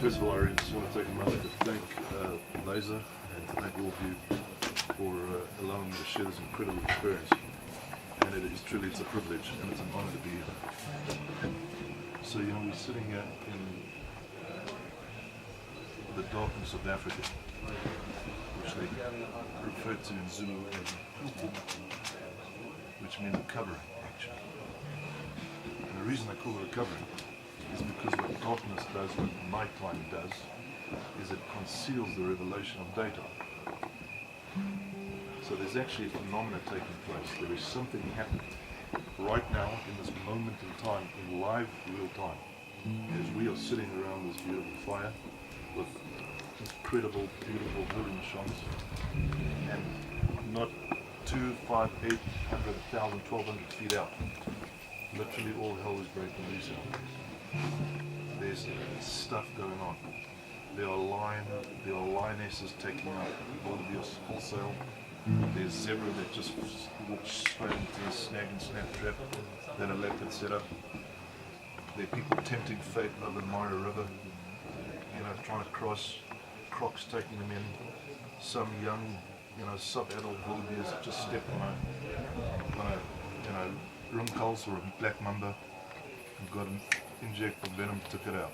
First of all, I just want to take a moment to thank Laser and to thank all of you for allowing me to share this incredible experience. And it is truly, it's a privilege and it's an honor to be here. So, we're sitting here in the darkness of Africa, which they refer to in Zulu as which means a covering, actually. And the reason I call it a covering is because what darkness does, what nighttime does, is it conceals the revelation of daytime. So there's actually a phenomenon taking place. There is something happening right now in this moment in time, in live, real time, as we are sitting around this beautiful fire with incredible, beautiful village songs, and not 2, 5, 800, 1,000, 1,200 feet out. Literally all hell is breaking loose out. There's stuff going on. There are lionesses taking out wildebeest wholesale. There's zebra that just walks straight into a snag and snap trap that a leopard set up. There are people tempting fate over the Mara River, trying to cross, crocs taking them in. Some young, sub-adult wildebeest just stepped on a rumkals or a black mamba and got an injected venom, took it out.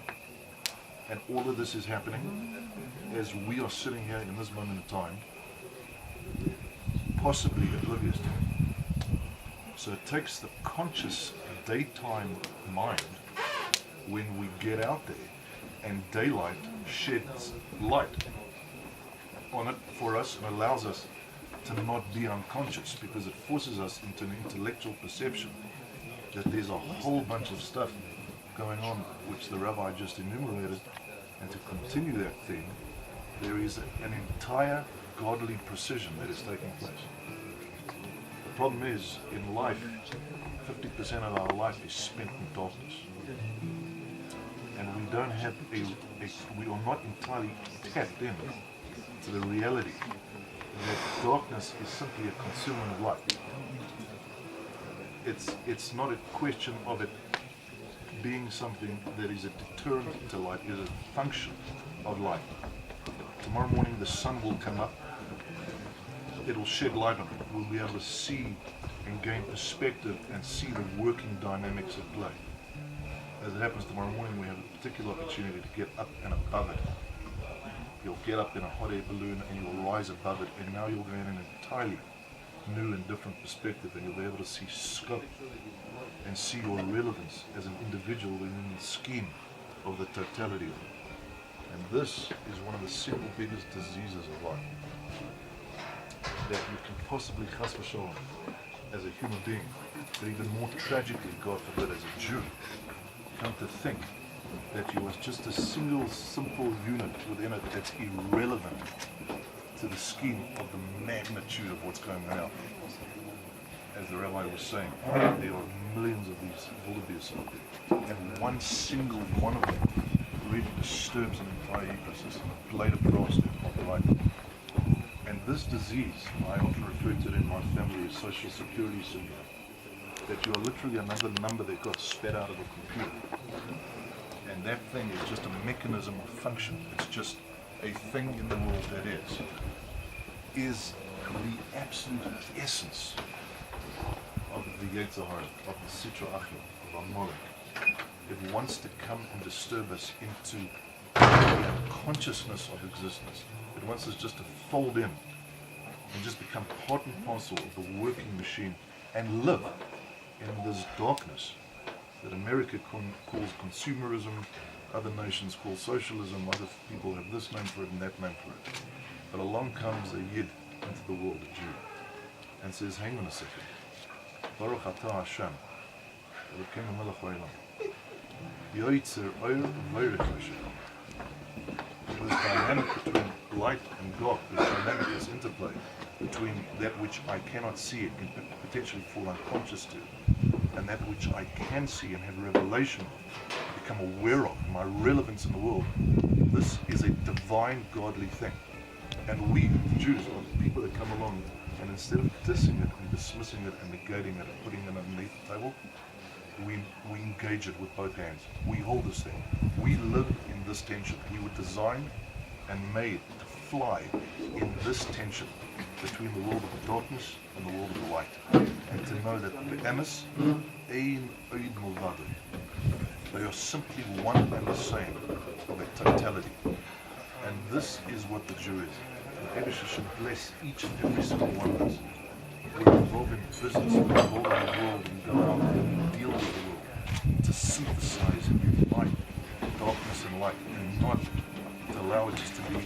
And all of this is happening as we are sitting here in this moment in time, possibly oblivious to it. So it takes the conscious daytime mind when we get out there and daylight sheds light on it for us and allows us to not be unconscious, because it forces us into an intellectual perception that there's a whole bunch of stuff going on which the rabbi just enumerated, and to continue that theme, there is an entire godly precision that is taking place. The problem is, in life, 50% of our life is spent in darkness. And we don't have we are not entirely tapped in to the reality that darkness is simply a concealment of light. It's not a question of it being something that is a deterrent to light, is a function of light. Tomorrow morning the sun will come up, it'll shed light on it. We'll be able to see and gain perspective and see the working dynamics at play. As it happens tomorrow morning, we have a particular opportunity to get up and above it. You'll get up in a hot air balloon and you'll rise above it, and now you'll gain an entirely new and different perspective, and you'll be able to see scope and see your relevance as an individual within the scheme of the totality of it. And this is one of the single biggest diseases of life that you can possibly chas v'shalom as a human being, but even more tragically, God forbid, as a Jew, come to think that you are just a single simple unit within it that's irrelevant to the scheme of the magnitude of what's going on. As the rabbi was saying, there are millions of these wildebeest out there, and one single one of them really disturbs an entire ecosystem. A blade of grass is not right. And this disease, I often refer to it in my family as social security syndrome, that you are literally another number that got spat out of a computer. And that thing is just a mechanism of function. It's just a thing in the world that is the absolute essence of the Yetzer Hara, of the Sitra Achra, of Amalek. It wants to come and disturb us into the unconsciousness of existence. It wants us just to fold in and just become part and parcel of the working machine and live in this darkness that America calls consumerism, other nations call socialism, other people have this name for it and that name for it. But along comes a Yid into the world, a Jew, and says, hang on a second. Baruch atah Hashem, Elokeinu melech haolam, yoytzer oir v'orech Hashem. This dynamic between light and dark, this dynamic, this interplay between that which I cannot see and can potentially fall unconscious to, and that which I can see and have revelation of, become aware of, my relevance in the world. This is a divine, godly thing. And we, Jews, are the people that come along and instead of dissing it and dismissing it and negating it and putting it underneath the table, we engage it with both hands. We hold this thing. We live in this tension. We were designed and made to fly in this tension between the world of darkness and the world of the light. And to know that the Amis, Ein Oid Mulvadu, they are simply one and the same of a totality. And this is what the Jew is. The Eibusha should bless each and every single one of us. We're involved in business, we're involved in the world, we go out and deal with the world to synthesize light, darkness and light, and not to allow it just to be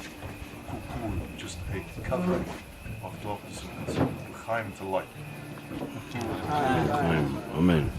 just a covering of darkness and chaim to light. Amen.